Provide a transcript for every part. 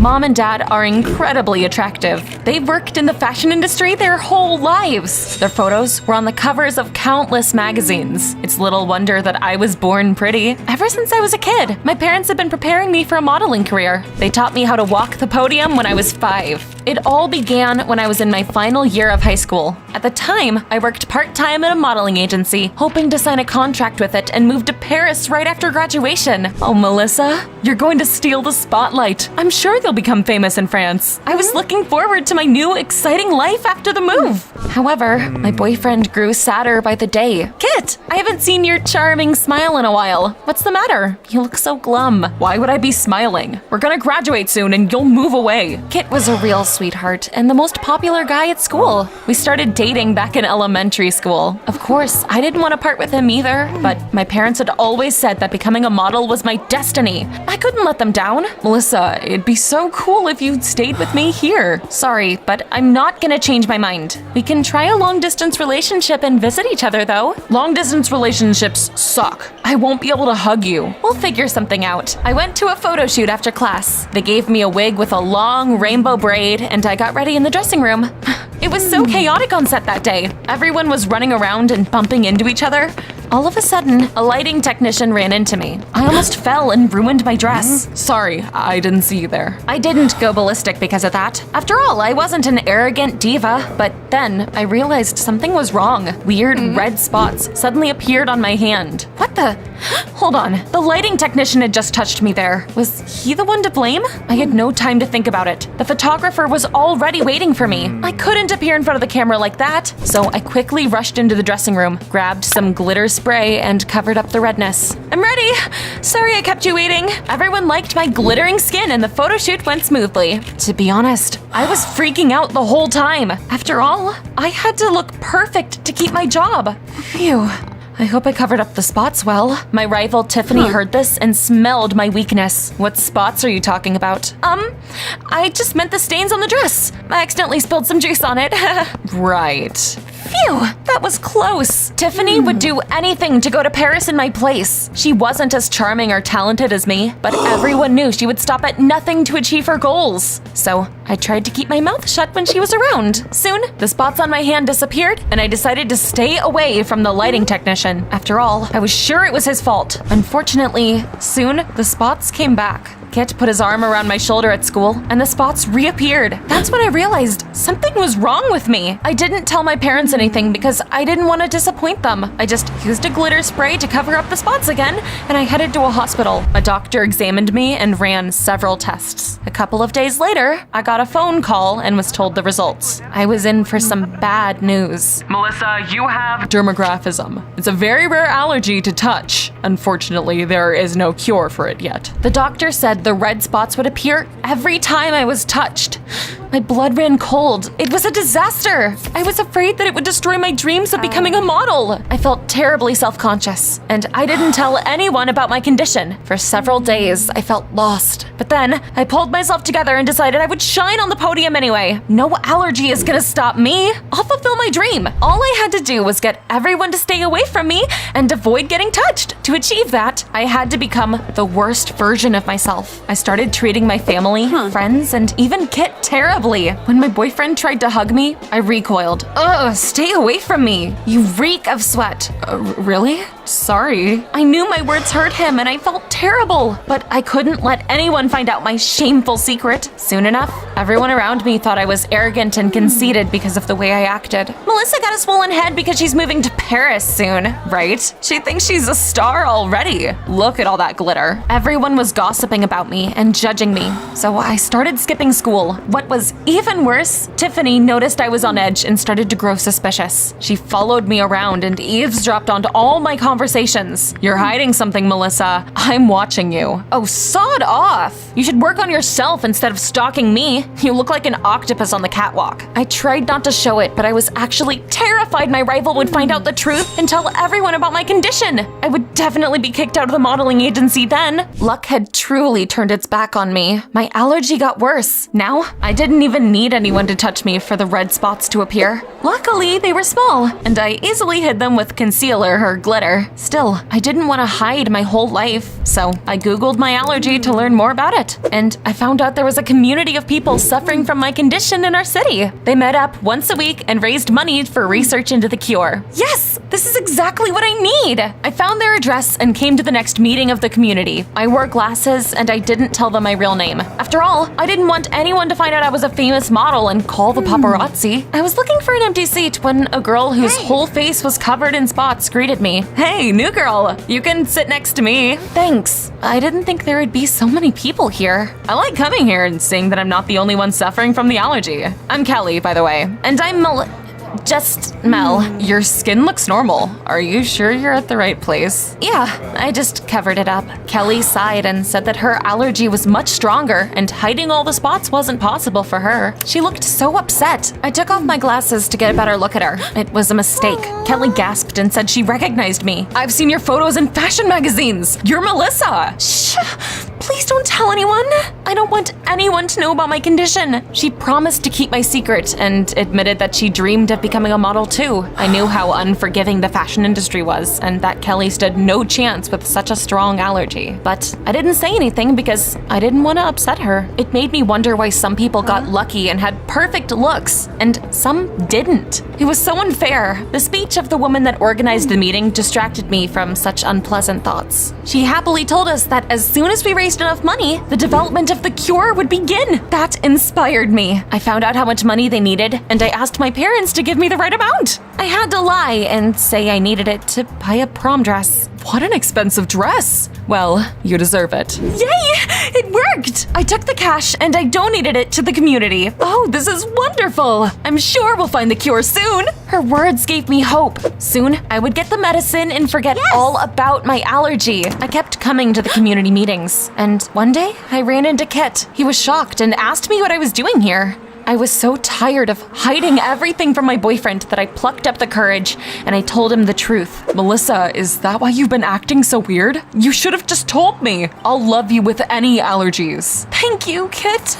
Mom and Dad are incredibly attractive. They've worked in the fashion industry their whole lives. Their photos were on the covers of countless magazines. It's little wonder that I was born pretty. Ever since I was a kid, my parents have been preparing me for a modeling career. They taught me how to walk the podium when I was 5. It all began when I was in my final year of high school. At the time, I worked part-time at a modeling agency, hoping to sign a contract with it and move to Paris right after graduation. Oh, Melissa, you're going to steal the spotlight. I'm sure you'll become famous in France. I was looking forward to my new, exciting life after the move. However, my boyfriend grew sadder by the day. Kit, I haven't seen your charming smile in a while. What's the matter? You look so glum. Why would I be smiling? We're gonna graduate soon and you'll move away. Kit was a real sweetheart and the most popular guy at school. We started dating back in elementary school. Of course, I didn't want to part with him either, but my parents had always said that becoming a model was my destiny. I couldn't let them down. Melissa, it'd be so cool if you'd stayed with me here. Sorry, but I'm not gonna change my mind. We can try a long-distance relationship and visit each other, though. Long-distance relationships suck. I won't be able to hug you. We'll figure something out. I went to a photo shoot after class. They gave me a wig with a long rainbow braid, and I got ready in the dressing room. It was so chaotic on set that day. Everyone was running around and bumping into each other. All of a sudden, a lighting technician ran into me. I almost fell and ruined my dress. Sorry, I didn't see you there. I didn't go ballistic because of that. After all, I wasn't an arrogant diva, but then I realized something was wrong. Weird red spots suddenly appeared on my hand. What the? Hold on, the lighting technician had just touched me there. Was he the one to blame? I had no time to think about it. The photographer was already waiting for me. I couldn't appear in front of the camera like that. So I quickly rushed into the dressing room, grabbed some glitter spray, and covered up the redness. I'm ready! Sorry I kept you waiting. Everyone liked my glittering skin and the photo shoot went smoothly. To be honest, I was freaking out the whole time. After all, I had to look perfect to keep my job. Phew. I hope I covered up the spots well. My rival Tiffany heard this and smelled my weakness. What spots are you talking about? I just meant the stains on the dress. I accidentally spilled some juice on it. Right. Phew, that was close. Tiffany would do anything to go to Paris in my place. She wasn't as charming or talented as me, but everyone knew she would stop at nothing to achieve her goals. So I tried to keep my mouth shut when she was around. Soon, the spots on my hand disappeared, and I decided to stay away from the lighting technician. After all, I was sure it was his fault. Unfortunately, soon the spots came back. Kit put his arm around my shoulder at school, and the spots reappeared. That's when I realized something was wrong with me. I didn't tell my parents anything because I didn't want to disappoint them. I just used a glitter spray to cover up the spots again, and I headed to a hospital. A doctor examined me and ran several tests. A couple of days later, I got a phone call and was told the results. I was in for some bad news. Melissa, you have dermographism. It's a very rare allergy to touch. Unfortunately, there is no cure for it yet. The doctor said the red spots would appear every time I was touched. My blood ran cold. It was a disaster. I was afraid that it would destroy my dreams of becoming a model. I felt terribly self-conscious, and I didn't tell anyone about my condition. For several days, I felt lost. But then, I pulled myself together and decided I would shine on the podium anyway. No allergy is gonna stop me. I'll fulfill my dream. All I had to do was get everyone to stay away from me and avoid getting touched. To achieve that, I had to become the worst version of myself. I started treating my family, friends, and even Kit terribly. When my boyfriend tried to hug me, I recoiled. Ugh, stay away from me. You reek of sweat. Really? Sorry. I knew my words hurt him and I felt terrible, but I couldn't let anyone find out my shameful secret. Soon enough, everyone around me thought I was arrogant and conceited because of the way I acted. Melissa got a swollen head because she's moving to Paris soon, right? She thinks she's a star already. Look at all that glitter. Everyone was gossiping about me and judging me, so I started skipping school. What was even worse, Tiffany noticed I was on edge and started to grow suspicious. She followed me around and eavesdropped onto all my conversations. You're hiding something, Melissa. I'm watching you. Oh, sod off. You should work on yourself instead of stalking me. You look like an octopus on the catwalk. I tried not to show it, but I was actually terrified my rival would find out the truth and tell everyone about my condition. I would definitely be kicked out of the modeling agency then. Luck had truly turned its back on me. My allergy got worse. Now, I didn't didn't even need anyone to touch me for the red spots to appear. Luckily, they were small, and I easily hid them with concealer or glitter. Still, I didn't want to hide my whole life, so I Googled my allergy to learn more about it. And I found out there was a community of people suffering from my condition in our city. They met up once a week and raised money for research into the cure. Yes, this is exactly what I need! I found their address and came to the next meeting of the community. I wore glasses and I didn't tell them my real name. After all, I didn't want anyone to find out I was a famous model and call the paparazzi. I was looking for an empty seat when a girl whose whole face was covered in spots greeted me. Hey, new girl, you can sit next to me. Thanks. I didn't think there would be so many people here. I like coming here and seeing that I'm not the only one suffering from the allergy. I'm Kelly, by the way, and I'm Mel. Your skin looks normal. Are you sure you're at the right place? Yeah, I just covered it up. Kelly sighed and said that her allergy was much stronger and hiding all the spots wasn't possible for her. She looked so upset. I took off my glasses to get a better look at her. It was a mistake. Kelly gasped and said she recognized me. I've seen your photos in fashion magazines. You're Melissa. Shh. Please don't tell anyone. I don't want anyone to know about my condition. She promised to keep my secret and admitted that she dreamed of becoming a model too. I knew how unforgiving the fashion industry was and that Kelly stood no chance with such a strong allergy. But I didn't say anything because I didn't want to upset her. It made me wonder why some people got lucky and had perfect looks and some didn't. It was so unfair. The speech of the woman that organized the meeting distracted me from such unpleasant thoughts. She happily told us that as soon as we raised enough money, the development of the cure would begin. That inspired me. I found out how much money they needed, and I asked my parents to give me the right amount. I had to lie and say I needed it to buy a prom dress. What an expensive dress. Well, you deserve it. Yay! It worked! I took the cash and I donated it to the community. Oh, this is wonderful! I'm sure we'll find the cure soon. Her words gave me hope. Soon, I would get the medicine and forget all about my allergy. I kept coming to the community meetings. And one day, I ran into Kit. He was shocked and asked me what I was doing here. I was so tired of hiding everything from my boyfriend that I plucked up the courage and I told him the truth. Melissa, is that why you've been acting so weird? You should have just told me. I'll love you with any allergies. Thank you, Kit.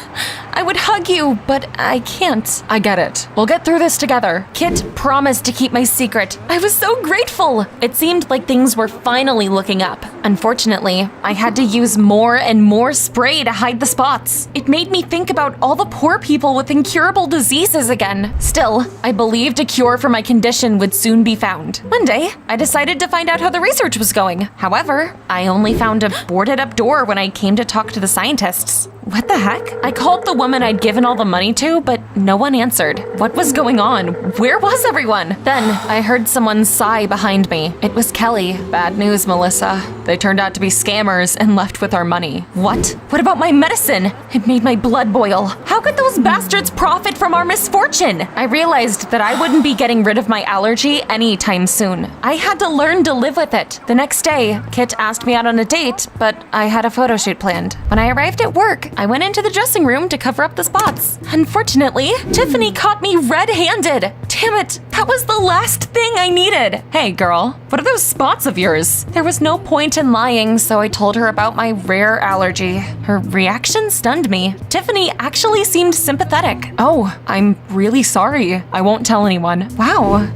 I would hug you, but I can't. I get it. We'll get through this together. Kit promised to keep my secret. I was so grateful. It seemed like things were finally looking up. Unfortunately, I had to use more and more spray to hide the spots. It made me think about all the poor people with incurable diseases again. Still, I believed a cure for my condition would soon be found. One day, I decided to find out how the research was going. However, I only found a boarded up door when I came to talk to the scientists. What the heck? I called the woman I'd given all the money to, but no one answered. What was going on? Where was everyone? Then I heard someone sigh behind me. It was Kelly. Bad news, Melissa. They turned out to be scammers and left with our money. What? What about my medicine? It made my blood boil. How could those bastards profit from our misfortune? I realized that I wouldn't be getting rid of my allergy anytime soon. I had to learn to live with it. The next day, Kit asked me out on a date, but I had a photo shoot planned. When I arrived at work, I went into the dressing room to cover up the spots. Unfortunately, Tiffany caught me red-handed. Damn it, that was the last thing I needed. Hey girl, what are those spots of yours? There was no point in lying, so I told her about my rare allergy. Her reaction stunned me. Tiffany actually seemed sympathetic. Oh, I'm really sorry. I won't tell anyone. Wow.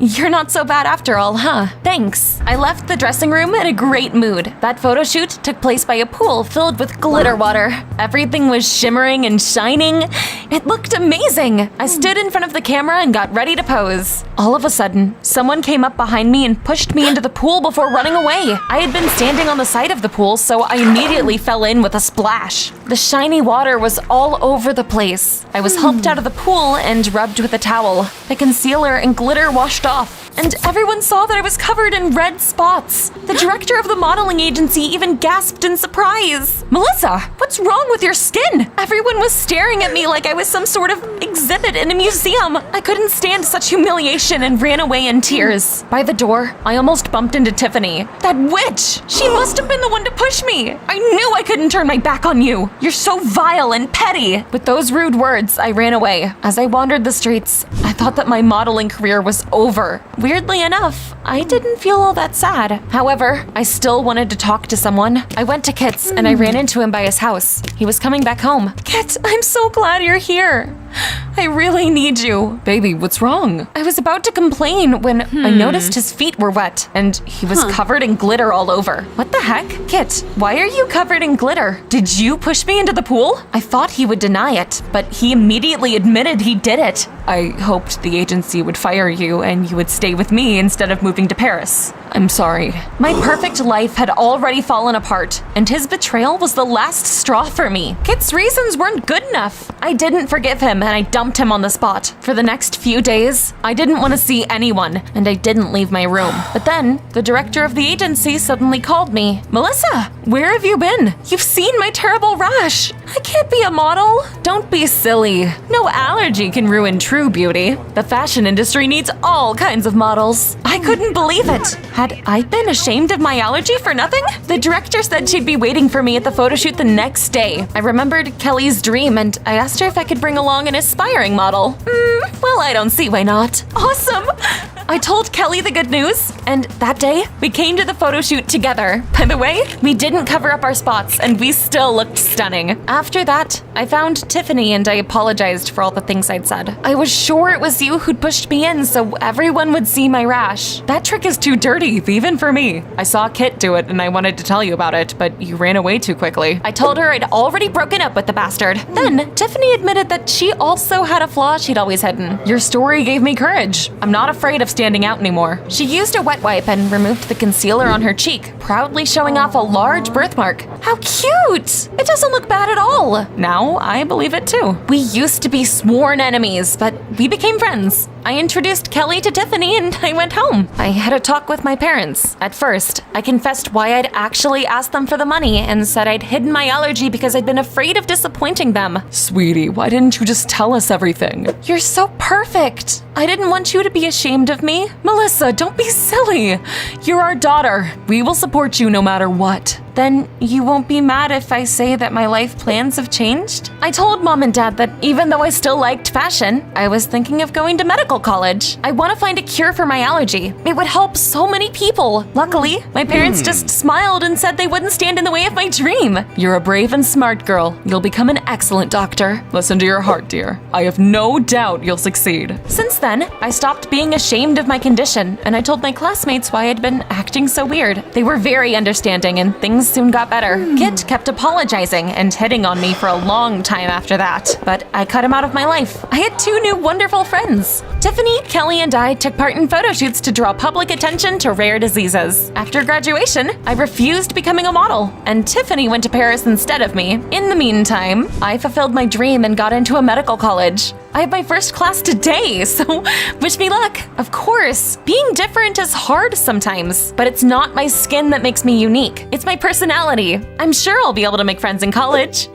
You're not so bad after all, huh? Thanks. I left the dressing room in a great mood. That photo shoot took place by a pool filled with glitter water. Everything was shimmering and shining. It looked amazing. I stood in front of the camera and got ready to pose. All of a sudden, someone came up behind me and pushed me into the pool before running away. I had been standing on the side of the pool, so I immediately fell in with a splash. The shiny water was all over the place. I was helped out of the pool and rubbed with a towel. The concealer and glitter washed off, and everyone saw that I was covered in red spots. The director of the modeling agency even gasped in surprise. Melissa, what's wrong with your skin? Everyone was staring at me like I was some sort of exhibit in a museum. I couldn't stand such humiliation and ran away in tears. By the door, I almost bumped into Tiffany. That witch! She must have been the one to push me. I knew I couldn't turn my back on you. You're so vile and petty. With those rude words, I ran away. As I wandered the streets, I thought that my modeling career was over. Weirdly enough, I didn't feel all that sad. However, I still wanted to talk to someone. I went to Kit's and I ran into him by his house. He was coming back home. Kit, I'm so glad you're here. I really need you. Baby, what's wrong? I was about to complain when I noticed his feet were wet and he was covered in glitter all over. What the heck? Kit, why are you covered in glitter? Did you push me into the pool? I thought he would deny it, but he immediately admitted he did it. I hoped the agency would fire you and you would stay with me instead of moving to Paris. I'm sorry. My perfect life had already fallen apart, and his betrayal was the last straw for me. Kit's reasons weren't good enough. I didn't forgive him and I dumped him on the spot. For the next few days, I didn't want to see anyone, and I didn't leave my room. But then, the director of the agency suddenly called me. Melissa, where have you been? You've seen my terrible rash. I can't be a model. Don't be silly. No allergy can ruin true beauty. The fashion industry needs all kinds of models. I couldn't believe it. Had I been ashamed of my allergy for nothing? The director said she'd be waiting for me at the photo shoot the next day. I remembered Kelly's dream and I asked her if I could bring along an aspiring model. Well, I don't see why not. Awesome! I told Kelly the good news, and that day, we came to the photo shoot together. By the way, we didn't cover up our spots, and we still looked stunning. After that, I found Tiffany and I apologized for all the things I'd said. I was sure it was you who'd pushed me in so everyone would see my rash. That trick is too dirty, even for me. I saw Kit do it and I wanted to tell you about it, but you ran away too quickly. I told her I'd already broken up with the bastard. Then, Tiffany admitted that she also had a flaw she'd always hidden. Your story gave me courage. I'm not afraid of standing out anymore. She used a wet wipe and removed the concealer on her cheek, proudly showing off a large birthmark. How cute! It doesn't look bad at all. Now I believe it too. We used to be sworn enemies, but we became friends. I introduced Kelly to Tiffany and I went home. I had a talk with my parents. At first, I confessed why I'd actually asked them for the money and said I'd hidden my allergy because I'd been afraid of disappointing them. Sweetie, why didn't you just tell us everything? You're so perfect. I didn't want you to be ashamed of me. Melissa, don't be silly. You're our daughter. We will support you no matter what. Then you won't be mad if I say that my life plans have changed? I told Mom and Dad that even though I still liked fashion, I was thinking of going to medical college. I want to find a cure for my allergy. It would help so many people. Luckily, my parents just smiled and said they wouldn't stand in the way of my dream. You're a brave and smart girl. You'll become an excellent doctor. Listen to your heart, dear. I have no doubt you'll succeed. Since then, I stopped being ashamed of my condition, and I told my classmates why I'd been acting so weird. They were very understanding, and things soon got better. Kit kept apologizing and hitting on me for a long time after that, but I cut him out of my life. I had 2 new wonderful friends. Tiffany, Kelly, and I took part in photo shoots to draw public attention to rare diseases. After graduation, I refused becoming a model, and Tiffany went to Paris instead of me. In the meantime, I fulfilled my dream and got into a medical college. I have my first class today, so wish me luck. Of course, being different is hard sometimes, but it's not my skin that makes me unique. It's my personality. I'm sure I'll be able to make friends in college.